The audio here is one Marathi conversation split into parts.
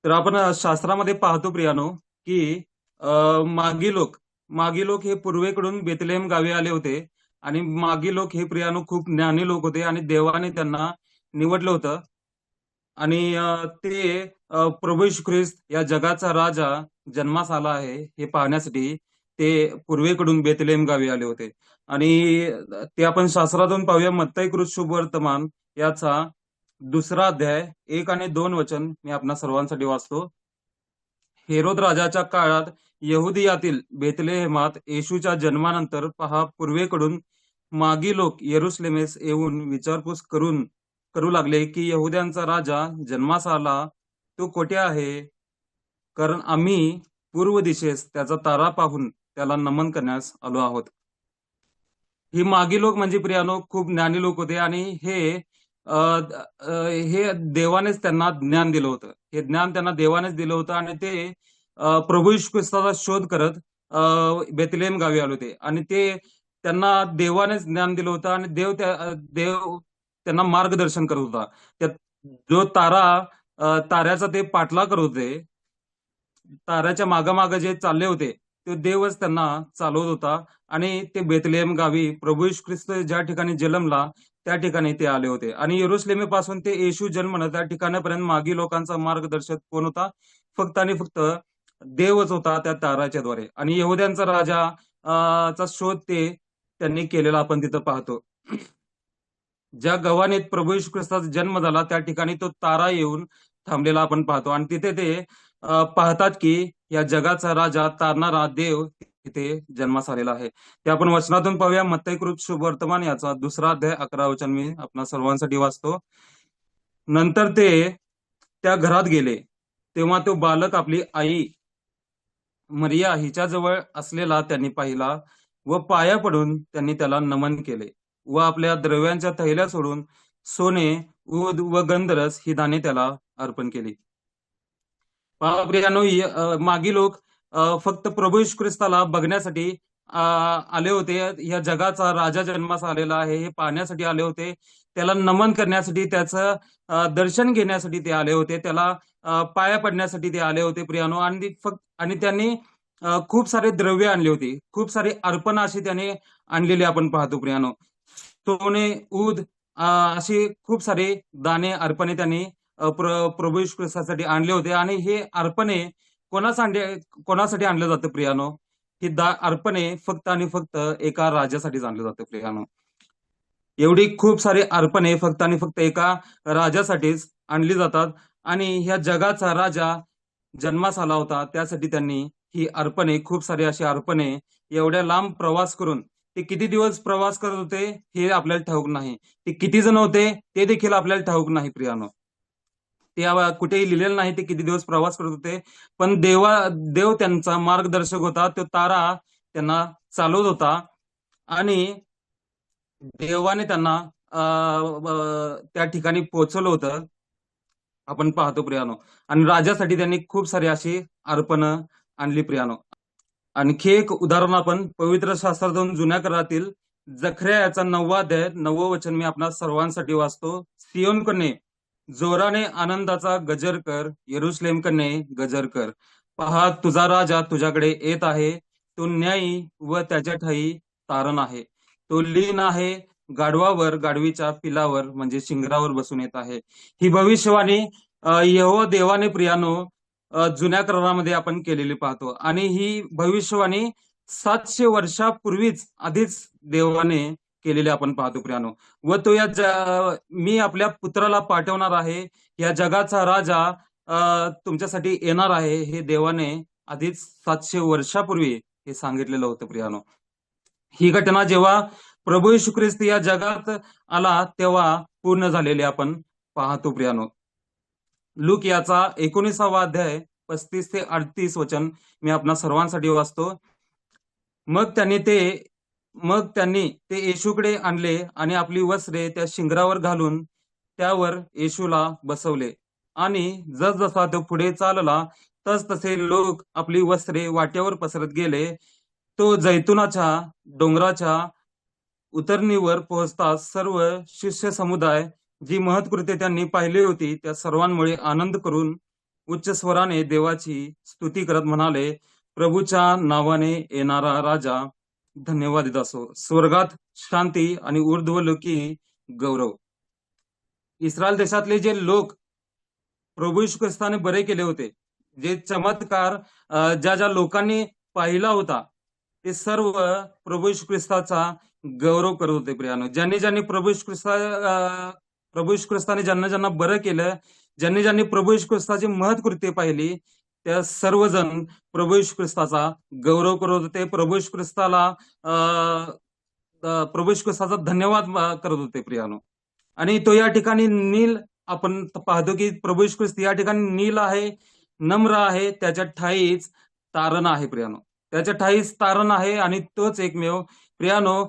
तर आपण शास्त्रामध्ये पाहतो प्रियानो की मागी लोक हे पूर्वेकडून बेथलेहम गावी आले होते. आणि मागी लोक हे प्रियानो खूप ज्ञानी लोक होते आणि देवाने त्यांना निवडलं होतं. आणि ते प्रभू येशू ख्रिस्त या जगाचा राजा जन्मास आला आहे हे पाहण्यासाठी ते पूर्वेकडून बेथलेहम गावी आले होते. आणि ते आपण शास्त्रातून पाहूया. मत्ती कृत शुभ वर्तमान याचा 2 अध्याय 1 आणि 2 वचन मी आपल्या सर्वांसाठी वाचतो. हेरोद राजाच्या काळात यहुदियातील बेथलेहेमात येशूच्या जन्मानंतर पहा, पूर्वेकडून मागी लोक येरुशलेमेस येऊन विचारपूस करू लागले की यहुद्यांचा राजा जन्मास आला तो कोठे आहे, कारण आम्ही पूर्व दिशेस त्याचा तारा पाहून त्याला नमन करण्यास आलो आहोत. ही मागी लोक म्हणजे प्रियानो खूप ज्ञानी लोक होते आणि हे देवानेच त्यांना ज्ञान दिलं होतं. हे ज्ञान त्यांना देवानेच दिलं होतं आणि ते प्रभू येशू ख्रिस्ताचा शोध करत बेथलेहम गावी आले होते. आणि ते त्यांना देवानेच ज्ञान दिलं होतं आणि देव त्यांना मार्गदर्शन करत होता. त्या जो ताऱ्याचा ते पाठलाग करत होते, ताऱ्याच्या मागामाग जे चालले होते ते देवच त्यांना चालवत होता. आणि ते बेथलेहम गावी प्रभू येशू ख्रिस्त ज्या ठिकाणी जन्मला त्या ठिकाणी ते आले होते. आणि येरुशलेमेपासून ते येशू जन्मला त्या ठिकाणापर्यंत मागी लोकांचा मार्गदर्शक कोण होता? फक्त आणि फक्त देवच होता त्या ताराच्या द्वारे. आणि यहुद्यांचा राजा चा शोध त्यांनी केलेला आपण तिथं पाहतो. ज्या गव्हाणीत प्रभू येशू ख्रिस्ताचा जन्म झाला त्या ठिकाणी तो तारा येऊन थांबलेला आपण पाहतो. आणि तिथे ते पाहतात की या जगाचा राजा तारणारा देव तिथे जन्मास आलेला आहे. ते आपण वचनातून पाहूया. मत्ती कृत शुभ वर्तमान याचा 2 अध्याय 11 वचन मी आपल्या सर्वांसाठी वाचतो. नंतर ते त्या घरात गेले तेव्हा तो बालक आपली आई मरिया हिच्याजवळ असलेला त्यांनी पाहिला व पाया पडून त्यांनी त्याला नमन केले व आपल्या द्रव्यांच्या थैल्या सोडून सोने, ऊद व गंधरस ही दाणे त्याला अर्पण केली. पहा प्रियानो, मागी लोक फक्त प्रभू येशू ख्रिस्ताला बघण्यासाठी आले होते. या जगाचा राजा जन्मास आलेला आहे हे पाहण्यासाठी आले होते. त्याला नमन करण्यासाठी, त्याचं दर्शन घेण्यासाठी ते आले होते. त्याला पाया पडण्यासाठी ते आले होते प्रियानो. आणि त्यांनी खूप सारे द्रव्य आणले होते. खूप सारे अर्पण अशी त्याने आणलेले आपण पाहतो प्रियानो. सोने, ऊद असे खूप सारे दाणे अर्पणे त्यांनी प्रभू येशू ख्रिस्तासाठी आणले होते. आणि हे अर्पणे कोणासाठी आणलं जातं प्रियानो? ही अर्पणे फक्त आणि फक्त एका राजासाठी आणलं जातं प्रियानो. एवढी खूप सारी अर्पणे फक्त आणि फक्त एका राजासाठीच आणली जातात. आणि ह्या जगाचा राजा जन्मास आला होता त्यासाठी त्यांनी ही अर्पणे, खूप सारी अशी अर्पणे, एवढ्या लांब प्रवास करून ते किती दिवस प्रवास करत होते हे आपल्याला ठाऊक नाही. ते किती जण होते ते देखील आपल्याला ठाऊक नाही प्रियानो. ते कुठेही लिहिलेलं नाही ते किती दिवस प्रवास करत होते. पण देव त्यांचा मार्गदर्शक होता. तो तारा त्यांना चालवत होता आणि देवाने त्यांना त्या ठिकाणी पोहोचवलं होतं आपण पाहतो प्रियानो. आणि राजासाठी त्यांनी खूप सारी अशी अर्पण आणली प्रियानो. आणखी एक उदाहरण आपण पवित्र शास्त्रातून जुन्या करारातील जखर्या याचा 9 अध्याय 9 वचन मी आपल्या सर्वांसाठी वाचतो. सियोन कन्ये जोराने आनंदाचा गजर कर, यरुशलेम कन्ये गजर कर. पहा, तुझा राजा तुझ्याकडे येत आहे. तो न्यायी व त्याच्या ठायी तारण आहे. तो लीन आहे गाढवावर, गाढवीच्या पिलावर म्हणजे शिंगरावर बसून येत आहे. ही भविष्यवाणी यहोवा देवाने प्रियानो जुन्या करारामध्ये आपण केलेली पाहतो. आणि ही भविष्यवाणी 700 वर्षापूर्वीच आधीच देवाने केलेली आपण पाहतो प्रियानो. व तो मी आपल्या पुत्राला पाठवणार आहे, या जगाचा राजा तुमच्यासाठी येणार आहे, हे देवाने आधीच 700 वर्षापूर्वी हे सांगितलेलं होतं प्रियानो. ही घटना जेव्हा प्रभू येशू ख्रिस्त या जगात आला तेव्हा पूर्ण झालेली आपण पाहतो प्रियानो. लूक याचा 19 अध्याय 35 ते 38 वचन मी आपल्या सर्वांसाठी वाचतो. मग त्यांनी ते येशूकडे आणले आणि आपली वस्त्रे त्या शिंगरावर घालून त्यावर येशूला बसवले. आणि जसजसा तो पुढे चालला तसे लोक आपली वस्त्रे वाट्यावर पसरत गेले. तो जैतुनाच्या डोंगराच्या उतरणीवर पोहोचताच सर्व शिष्य समुदाय जी महत्कृत्ये त्यांनी पाहिली होती त्या सर्वांमुळे आनंद करून उच्च स्वराने देवाची स्तुती करत म्हणाले, प्रभूच्या नावाने येणारा राजा धन्यवादित असो. स्वर्गात शांती आणि ऊर्ध्वलोकी गौरव. इस्रायल देशातले जे लोक प्रभू येशू ख्रिस्ताने बरे केले होते, जे चमत्कार ज्या ज्या लोकांनी पाहिला होता, ते सर्व प्रभू येशू ख्रिस्ताचा गौरव करत होते प्रियानो. ज्यांनी ज्यांनी प्रभू येशू ख्रिस्ताने ज्यांना ज्यांना बरं केलं, ज्यांनी ज्यांनी प्रभू येशू ख्रिस्ताची महत्कृत्ये पाहिली, त्या सर्वजण प्रभू येशू ख्रिस्ताचा गौरव करत होते. प्रभू येशू ख्रिस्ताला प्रभू येशू ख्रिस्ताचा धन्यवाद करत होते प्रियानो. आणि तो या ठिकाणी नील आपण पाहतो की प्रभू येशू ख्रिस्त या ठिकाणी नील आहे, नम्र आहे, त्याच्या ठाईच तारण आहे प्रियानो. त्याच्या ठाईच तारण आहे आणि तोच एकमेव प्रियानो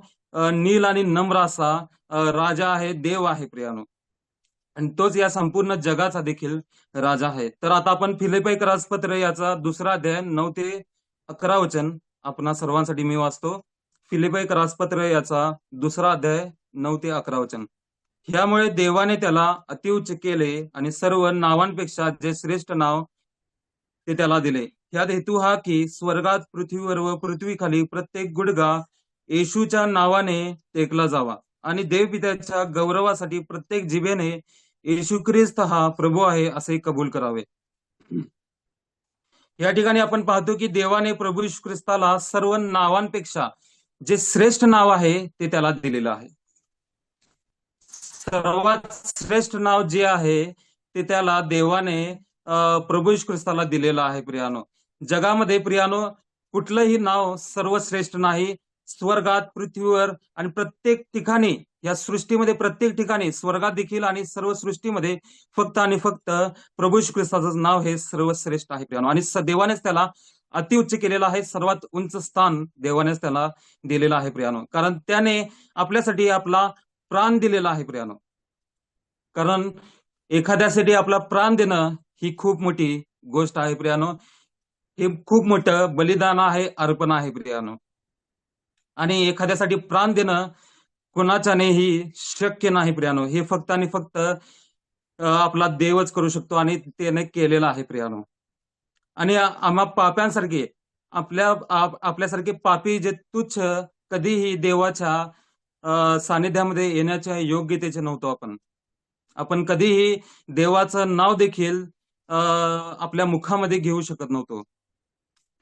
नील आणि नम्र असा राजा आहे, देव आहे प्रियानो. आणि तोच या संपूर्ण जगाचा देखील राजा आहे. तर आता आपण फिलिप्पी राजपत्र याचा 2 अध्याय 9 ते 11 वचन आपणा सर्वांसाठी मी वाचतो. फिलिप्पी राजपत्र याचा 2 अध्याय 9 ते 11 वचन. ह्यामुळे देवाने त्याला अतिउच्च केले आणि सर्व नावांपेक्षा जे श्रेष्ठ नाव ते त्याला दिले. ह्यात हेतू हा की स्वर्गात, पृथ्वीवर व पृथ्वीखाली प्रत्येक गुडघा येशूच्या नावाने टेकला जावा आणि देवपित्याच्या गौरवासाठी प्रत्येक जिभेने येशू ख्रिस्त हा प्रभू आहे असे कबूल करावे. या ठिकाणी आपण पाहतो की देवाने प्रभू येशू ख्रिस्ताला सर्व नावांपेक्षा जे श्रेष्ठ नाव आहे ते त्याला दिलेलं आहे. सर्वात श्रेष्ठ नाव जे आहे ते त्याला देवाने प्रभू येशू ख्रिस्ताला दिलेलं आहे प्रियानो. जगामध्ये प्रियानो कुठलंही नाव सर्वश्रेष्ठ नाही. स्वर्गात, पृथ्वीवर आणि प्रत्येक ठिकाणी, या सृष्टीमध्ये प्रत्येक ठिकाणी, स्वर्गात देखील आणि सर्व सृष्टीमध्ये फक्त आणि फक्त प्रभू येशू ख्रिस्ताचं नाव हे सर्वश्रेष्ठ आहे प्रियानो. आणि देवानेच त्याला अतिउच्च केलेलं आहे. सर्वात उंच स्थान देवानेच त्याला दिलेलं आहे प्रियानो. कारण त्याने आपल्यासाठी आपला प्राण दिलेला आहे प्रियानो. कारण एखाद्यासाठी आपला प्राण देणं ही खूप मोठी गोष्ट आहे प्रियानो. हे खूप मोठं बलिदान आहे, अर्पण आहे प्रियानो. आणि एखाद्यासाठी प्राण देणं कोणाच्यानेही शक्य नाही प्रियानो. हे फक्त आणि फक्त आपला देवच करू शकतो आणि त्याने केलेलं आहे प्रियानो. आणि आम्हा पाप्यांसारखे आपल्यासारखे पापी जे तुच्छ कधीही देवाच्या सानिध्यामध्ये येण्याच्या योग्यतेचे नव्हतो. आपण कधीही देवाचं नाव देखील आपल्या मुखामध्ये घेऊ शकत नव्हतो.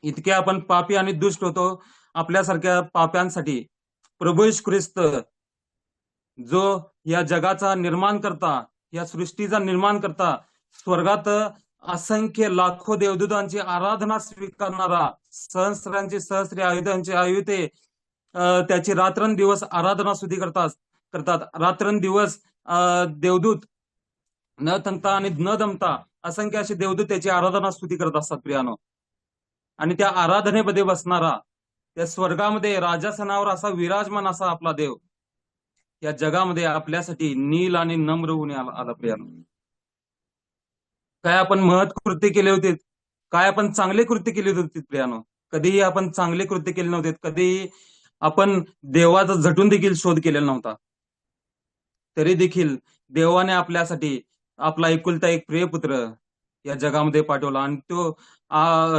इतके आपण पापी आणि दुष्ट होतो. आपल्यासारख्या पाप्यांसाठी प्रभू येशू ख्रिस्त, जो या जगाचा निर्माण करता, या सृष्टीचा निर्माण करता, स्वर्गात असंख्य लाखो देवदूतांची आराधना स्वीकारणारा, सहस्रांची सहस्रे आयुधांचे आयुधे त्याची रात्रंदिवस आराधना स्तुती करतात. रात्रंदिवस देवदूत न थंकता आणि न दमता असंख्य असे देवदूत त्याची आराधना स्तुती करत असतात प्रियानो. आणि त्या आराधनेमध्ये बसणारा, त्या स्वर्गामध्ये राजासनावर असा विराजमान असा आपला देव या जगामध्ये आपल्यासाठी नील आणि नम्र होऊन आला प्रियानो. काय आपण महत् कृत्य केले होते, काय आपण चांगले कृत्य केले होते प्रियानो. कधीही आपण चांगले कृत्य केले नव्हते. कधीही आपण देवाचा झटून देखील शोध केलेला नव्हता. तरी देखील देवाने आपल्यासाठी आपला एकुलता एक प्रियपुत्र या जगामध्ये पाठवला. आणि तो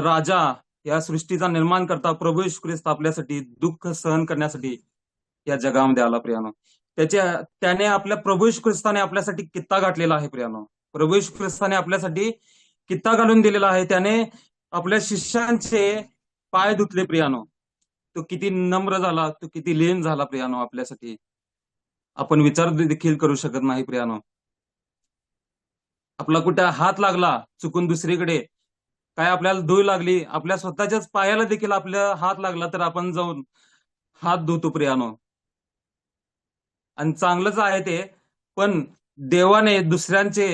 राजा, या सृष्टीचा निर्माण करता प्रभू येशू ख्रिस्त आपल्यासाठी दुःख सहन करण्यासाठी या जगामध्ये आला प्रियानो. त्याने आपल्या प्रभू येशू ख्रिस्ताने आपल्यासाठी कित्ता गाठलेला आहे प्रियानो. प्रभू येशू ख्रिस्ताने आपल्यासाठी कित्ता घालून दिलेला आहे. त्याने आपल्या शिष्यांचे पाय धुतले प्रियानो. तो किती नम्र झाला, तो किती लीन झाला प्रियानो आपल्यासाठी. आपण विचार देखील करू शकत नाही प्रियानो. आपला कुठे हात लागला चुकून दुसरीकडे, काय आपल्याला धूळ लागली, आपल्या स्वतःच्याच पायाला देखील आपल्या हात लागला तर आपण जाऊन हात धुतो प्रियानो. आणि चांगलंच आहे ते. पण देवाने दुसऱ्यांचे,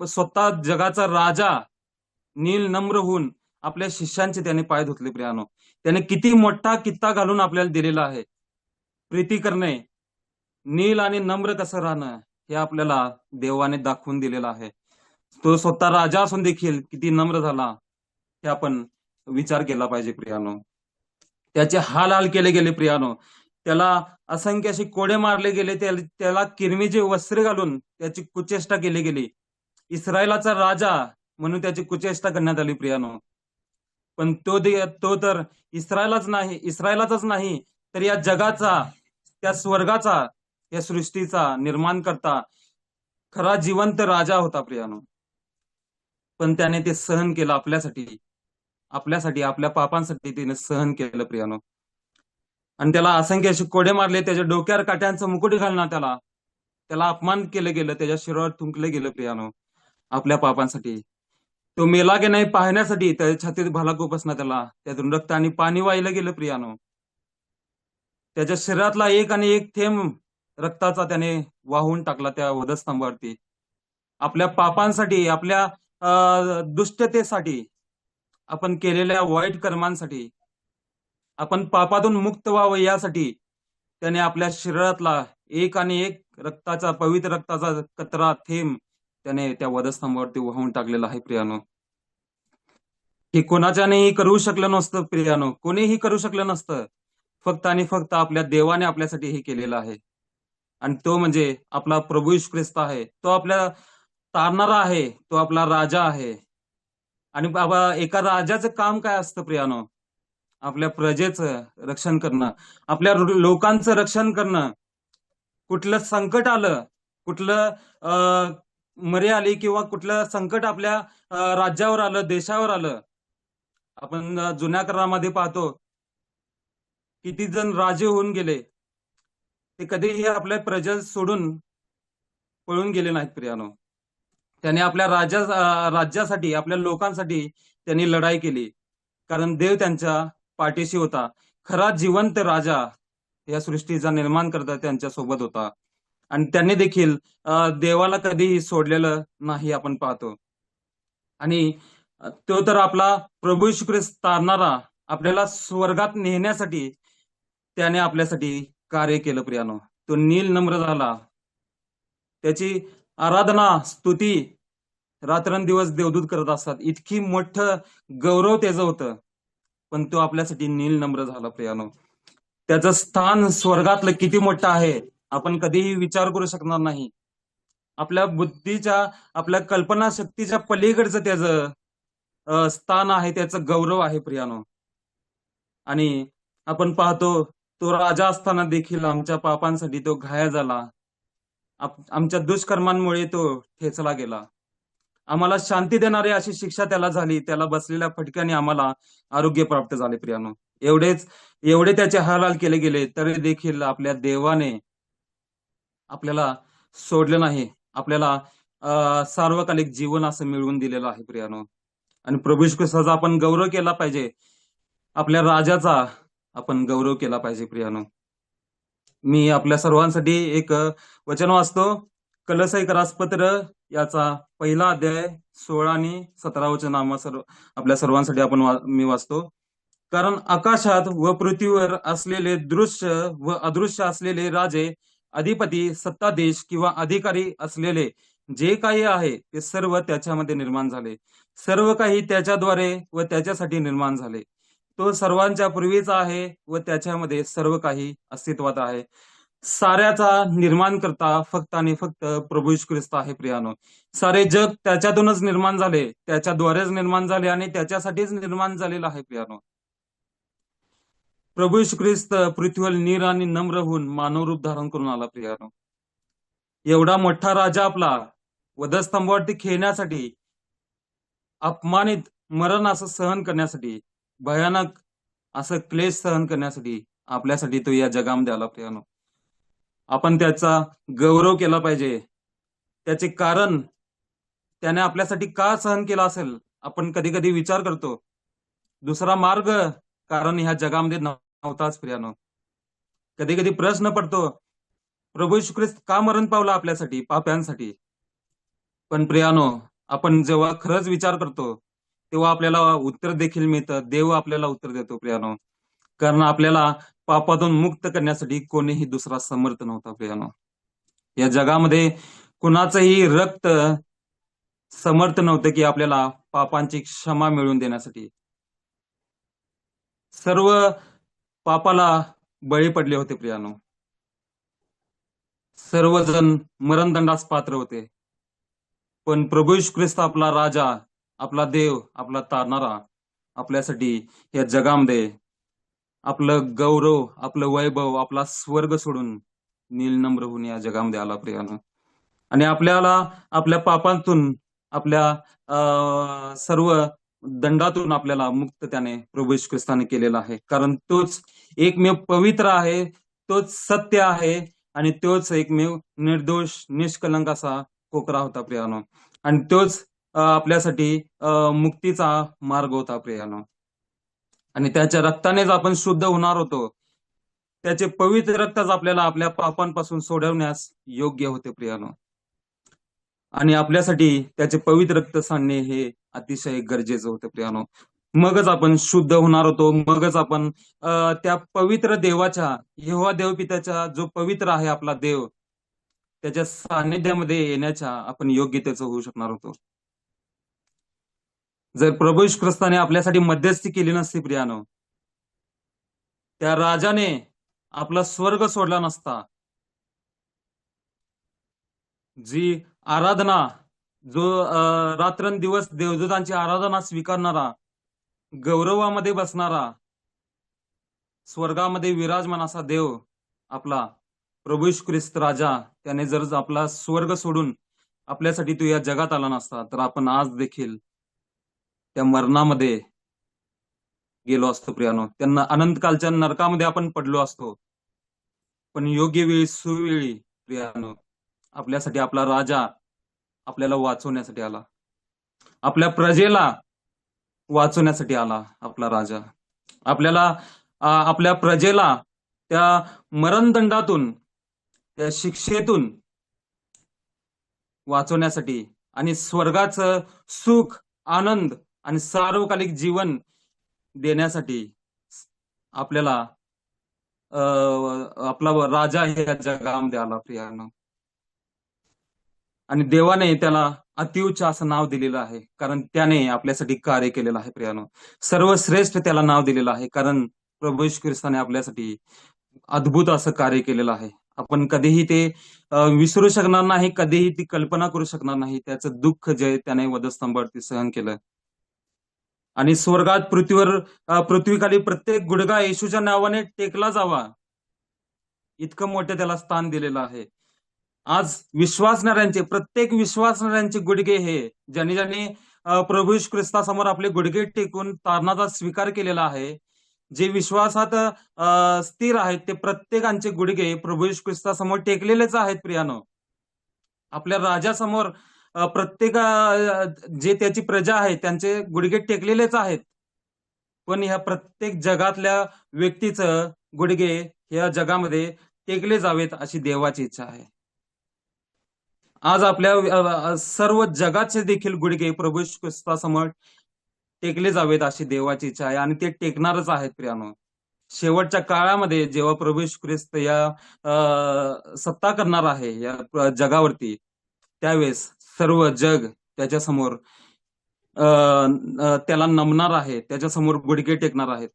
स्वतः जगाचा राजा नील नम्र होऊन आपल्या शिष्यांचे त्याने पाय धुतले प्रियानो. त्याने किती मोठा कित्ता घालून आपल्याला दिलेला आहे. प्रीती करणे, नील आणि नम्र कसं राहणं हे आपल्याला देवाने दाखवून दिलेलं आहे. तो स्वतः राजा असून देखील किती नम्र झाला हे आपण विचार केला पाहिजे प्रियानो. त्याचे हाल केले गेले प्रियानो. त्याला असंख्य असे कोडे मारले गेले. त्याला किरमीचे वस्त्र घालून त्याची कुचेष्टा केली गेली. इस्रायलाचा राजा म्हणून त्याची कुचेष्टा करण्यात आली प्रियानो. पण तो तर इस्रायलाचाच नाही तर या जगाचा, त्या स्वर्गाचा, या सृष्टीचा निर्माण करता खरा जिवंत राजा होता प्रियानो. पण त्याने ते सहन केलं आपल्यासाठी आपल्या पापांसाठी तिने सहन केलं प्रियानो. आणि त्याला असंख्य असे कोडे मारले, त्याच्या डोक्यावर काट्यांचं मुकुट घालणार, त्याला अपमान केलं गेलं, त्याच्या शिरावर थुंकलं गेलं प्रियानो आपल्या पापांसाठी. तो मेला की नाही पाहण्यासाठी त्याच्या छातीत भाला खुपसला, त्याला त्यातून रक्त आणि पाणी वाहिलं गेलं प्रियानो. त्याच्या शरीरातला एक आणि एक थेंब रक्ताचा त्याने वाहून टाकला त्या वधस्तंभावरती. आपल्या पापांसाठी, आपल्या दुष्टतेसाठी, आपण केलेल्या वाईट कर्मांसाठी, आपण पापातून मुक्त व्हावं यासाठी त्याने आपल्या शरीरातला एक आणि एक पवित्र रक्ताचा कतरा थेंब त्याने त्या वधस्तंभावरती वाहून टाकलेला आहे प्रियानो. हे कोणाच्यानेही करू शकलं नसतं प्रियानो, कोणीही करू शकलं नसतं. फक्त आणि फक्त आपल्या देवाने आपल्यासाठी हे केलेलं आहे. आणि तो म्हणजे आपला प्रभू येशू ख्रिस्त आहे. तो आपल्या तारणारा आहे, तो आपला राजा आहे. आणि बाबा, एका राजाचं काम काय असतं प्रियानो? आपल्या प्रजेचं रक्षण करणं, आपल्या लोकांचं रक्षण करणं. कुठलं संकट आलं, कुठलं मरे आली किंवा कुठलं संकट आपल्या राज्यावर आलं, देशावर आलं, आपण जुन्या करारामध्ये पाहतो किती जण राजे होऊन गेले, ते कधीही आपल्या प्रजा सोडून पळून गेले नाहीत प्रियानो. त्याने आपल्या राज्यासाठी, आपल्या लोकांसाठी त्यांनी लढाई केली, कारण देव त्यांच्या पाठीशी होता. खरा जिवंत राजा, या सृष्टीचा निर्माण करता त्यांच्या सोबत होता. आणि त्यांनी देखील देवाला कधीही सोडलेलं नाही आपण पाहतो. आणि तो तर आपला प्रभू येशू ख्रिस्त तारणारा, आपल्याला स्वर्गात नेण्यासाठी त्याने आपल्यासाठी कार्य केलं प्रियानो. तो नील नम्र झाला, त्याची आराधना स्तुती रात्रंदिवस देवदूत करत असतात, इतकी मोठं गौरव त्याचं होतं. पण तो आपल्यासाठी नील नम्र झाला प्रियानो. त्याचं स्थान स्वर्गातलं किती मोठं आहे आपण कधीही विचार करू शकणार नाही. आपल्या बुद्धीच्या, आपल्या कल्पना शक्तीच्या पलीकडचं त्याचं स्थान आहे, त्याचं गौरव आहे प्रियानो. आणि आपण पाहतो, तो राजा असताना देखील आमच्या पापांसाठी तो घायल झाला, आमच्या दुष्कर्मांमुळे तो ठेचला गेला. आम्हाला शांती देणारी अशी शिक्षा त्याला झाली, त्याला बसलेल्या फटक्याने आम्हाला आरोग्य प्राप्त झाले प्रियानो. एवढे त्याचे हाल केले गेले तरी देखील आपल्या देवाने आपल्याला सोडलं नाही, आपल्याला सार्वकालिक जीवन असं मिळवून दिलेलं आहे प्रियानो. आणि प्रभू येशू ख्रिस्ताचा आपण गौरव केला पाहिजे, आपल्या राजाचा आपण गौरव केला पाहिजे प्रियानो. मी आपल्या सर्वांसाठी एक वचन वाचतो. कलसईकरास पत्र याचा 1 अध्याय 16 आणि 17 वचन आपल्या सर्वांसाठी मी वाचतो. कारण आकाशात व पृथ्वीवर असलेले दृश्य व अदृश्य असलेले राजे, अधिपती, सत्ताधीश किंवा अधिकारी असलेले जे काही आहे ते सर्व त्याच्यामध्ये निर्माण झाले. सर्व काही त्याच्याद्वारे व त्याच्यासाठी निर्माण झाले. तो सर्वांच्या पूर्वीचा आहे व त्याच्यामध्ये सर्व काही अस्तित्वात आहे. साऱ्याचा निर्माण करता फक्त आणि फक्त प्रभू येशू ख्रिस्त आहे प्रियानो. सारे जग त्याच्यातूनच निर्माण झाले, त्याच्याद्वारेच निर्माण झाले आणि त्याच्यासाठीच निर्माण झालेलं आहे प्रियानो. प्रभू येशू ख्रिस्त पृथ्वीवर नीर आणि नम्र होऊन मानव रूप धारण करून आला प्रियानो. एवढा मोठा राजा आपला वधस्तंभावरती खेळण्यासाठी, अपमानित मरण असं सहन करण्यासाठी, भयानक असं क्लेश सहन करण्यासाठी आपल्यासाठी तो या जगामध्ये आला प्रियानो. आपण त्याचा गौरव केला पाहिजे. त्याचे कारण, त्याने आपल्यासाठी का सहन केला असेल आपण कधी कधी विचार करतो. दुसरा मार्ग कारण ह्या जगामध्ये नव्हताच प्रियानो. कधी कधी प्रश्न पडतो, प्रभू येशू ख्रिस्त का मरण पावला आपल्यासाठी, पाप्यांसाठी? पण प्रियानो, आपण जेव्हा खरंच विचार करतो तेव्हा आपल्याला उत्तर देखील मिळतं. देव आपल्याला उत्तर देतो प्रियानो. कारण आपल्याला पापातून मुक्त करण्यासाठी कोणीही दुसरा समर्थ नव्हता प्रियानो. या जगामध्ये कुणाचंही रक्त समर्थ नव्हतं की आपल्याला पापांची क्षमा मिळवून देण्यासाठी. सर्व पापाला बळी पडले होते प्रियानो. सर्वजण मरणदंडास पात्र होते. पण प्रभू येशू ख्रिस्त आपला राजा, आपला देव, आपला तारणारा आपल्यासाठी या जगामध्ये आपलं गौरव, आपलं वैभव, आपला स्वर्ग सोडून नीलनम्र होऊन या जगामध्ये आला प्रियानो. आणि आपल्याला आपल्या पापांतून, आपल्या सर्व दंडातून आपल्याला मुक्त त्याने प्रभू येशू ख्रिस्ताने केलेला आहे. कारण तोच एकमेव पवित्र आहे, तोच सत्य आहे आणि तोच एकमेव निर्दोष निष्कलंक असा कोकरा होता प्रियानो. आणि तोच आपल्यासाठी मुक्तीचा मार्ग होता प्रियानो. आणि त्याच्या रक्तानेच आपण शुद्ध होणार होतो. त्याचे पवित्र रक्तच आपल्याला आपल्या पापांपासून सोडवण्यास योग्य होते प्रियानो. आणि आपल्यासाठी त्याचे पवित्र रक्त सांडणे हे अतिशय गरजेचं होतं प्रियानो. मगच आपण शुद्ध होणार होतो, मगच आपण त्या पवित्र देवाच्या, यहोवा देवपित्याच्या, जो पवित्र आहे आपला देव, त्याच्या सान्निध्यामध्ये येण्याच्या आपण योग्यतेचं होऊ शकणार होतो. जर प्रभू येशू ख्रिस्ताने आपल्यासाठी मध्यस्थी केली नसती प्रियानो, त्या राजाने आपला स्वर्ग सोडला नसता. जी आराधना, जो रात्रंदिवस देवदूतांची आराधना स्वीकारणारा, गौरवामध्ये बसणारा, स्वर्गामध्ये विराजमान असा देव आपला प्रभू येशू ख्रिस्त राजा, त्याने जर आपला स्वर्ग सोडून आपल्यासाठी तो या जगात आला नसता, तर आपण आज देखील त्या मरणामध्ये गेलो असतो प्रियानो. त्यांना अनंतकालच्या नरकामध्ये आपण पडलो असतो. पण योग्य वेळी, सुवेळी प्रियानो, आपल्यासाठी आपला राजा आपल्याला वाचवण्यासाठी आला, आपल्या प्रजेला वाचवण्यासाठी आला आपला राजा. आपल्याला आपल्या प्रजेला त्या मरणदंडातून, त्या शिक्षेतून वाचवण्यासाठी आणि स्वर्गाचं सुख, आनंद आणि सार्वकालिक जीवन देण्यासाठी आपल्याला आपला राजा या जगामध्ये आला प्रियानो. आणि देवाने त्याला अतिउच्च असं नाव दिलेलं आहे, कारण त्याने आपल्यासाठी कार्य केलेलं आहे प्रियानो. सर्वश्रेष्ठ त्याला नाव दिलेलं आहे, कारण प्रभू येशू ख्रिस्ताने आपल्यासाठी अद्भुत असं कार्य केलेलं आहे. आपण कधीही ते विसरू शकणार नाही, कधीही ती कल्पना करू शकणार नाही. त्याचं दुःख जे त्याने वधस्तंभावरती सहन केलं. आणि स्वर्गात, पृथ्वीवर, पृथ्वीखाली प्रत्येक गुडघा येशूच्या नावाने टेकला जावा, इतकं मोठं त्याला स्थान दिलेलं आहे. आज विश्वासणाऱ्यांचे, प्रत्येक विश्वासणाऱ्यांचे गुडघे हे, ज्यांनी ज्यांनी प्रभू येशू ख्रिस्तासमोर आपले गुडघे टेकून तारणाचा स्वीकार केलेला आहे, जे विश्वासात स्थिर आहेत, ते प्रत्येकांचे गुडघे प्रभू येशू ख्रिस्तासमोर टेकलेलेच आहेत प्रियानो. आपल्या राजासमोर प्रत्येक जे त्याची प्रजा आहे त्यांचे गुडघे टेकलेलेच आहेत. पण ह्या प्रत्येक जगातल्या व्यक्तीचं गुडघे या जगामध्ये टेकले जावेत अशी देवाची इच्छा आहे. आज आपल्या सर्व जगाचे देखील गुडघे प्रभू येशू ख्रिस्तासमोर टेकले जावेत अशी देवाची इच्छा आहे, आणि ते टेकणारच आहेत प्रियानो. शेवटच्या काळामध्ये जेव्हा प्रभू येशू ख्रिस्त या सत्ता करणार आहे या जगावरती, त्यावेळेस सर्व जग त्याच्यासमोर त्याला नमणार आहे, त्याच्यासमोर गुडघे टेकणार आहेत,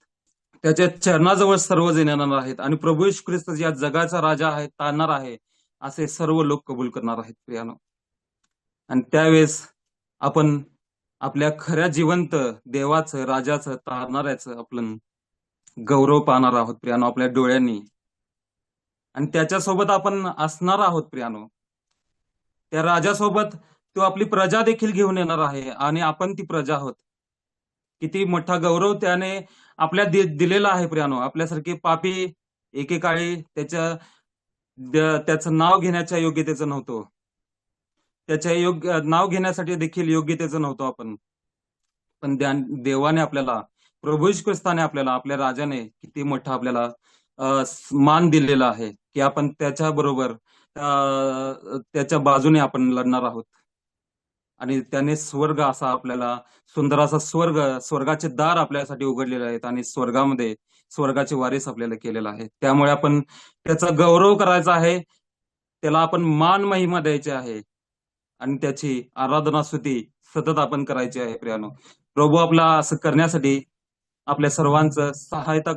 त्याच्या चरणाजवळ सर्वजण येणार आहेत, आणि प्रभू येशू ख्रिस्त या जगाचा राजा आहे, तारणार आहे, असे सर्व लोक कबूल करणार आहेत प्रियानो. आणि त्यावेळेस आपण आपल्या खऱ्या जिवंत देवाचं, राजाचं, तारणाऱ्याचं आपण गौरव पाहणार आहोत प्रियानो आपल्या डोळ्यांनी. आणि त्याच्यासोबत आपण असणार आहोत प्रियानो. त्या राजासोबत तो आपली प्रजा देखील घेऊन येणार आहे, आणि आपण ती प्रजा आहोत. किती मोठा गौरव त्याने आपल्या दिलेला आहे प्रियानो. आपल्यासारखे पापी एकेकाळी त्याचं नाव घेण्याच्या योग्यतेचं नव्हतो, त्याच्या नाव घेण्यासाठी देखील योग्यतेचं नव्हतो आपण. पण देवाने आपल्याला, प्रभू येशू ख्रिस्ताने आपल्याला, आपल्या राजाने किती मोठा आपल्याला मान दिलेला आहे की आपण त्याच्या बरोबर, त्याच्या बाजूने आपण लढणार आहोत. आणि त्याने स्वर्ग असा आपल्याला, सुंदर असा स्वर्गाचे दार आपल्यासाठी उघडलेले आहेत, आणि स्वर्गामध्ये स्वर्गाचे वारीस आपल्याला केलेलं आहे. त्यामुळे आपण त्याचा गौरव करायचा आहे, त्याला आपण मान महिमा द्यायची आहे, आणि त्याची आराधना स्तुती सतत आपण करायची आहे प्रियानो. प्रभू आपला असं करण्यासाठी आपल्या सर्वांचं सहायता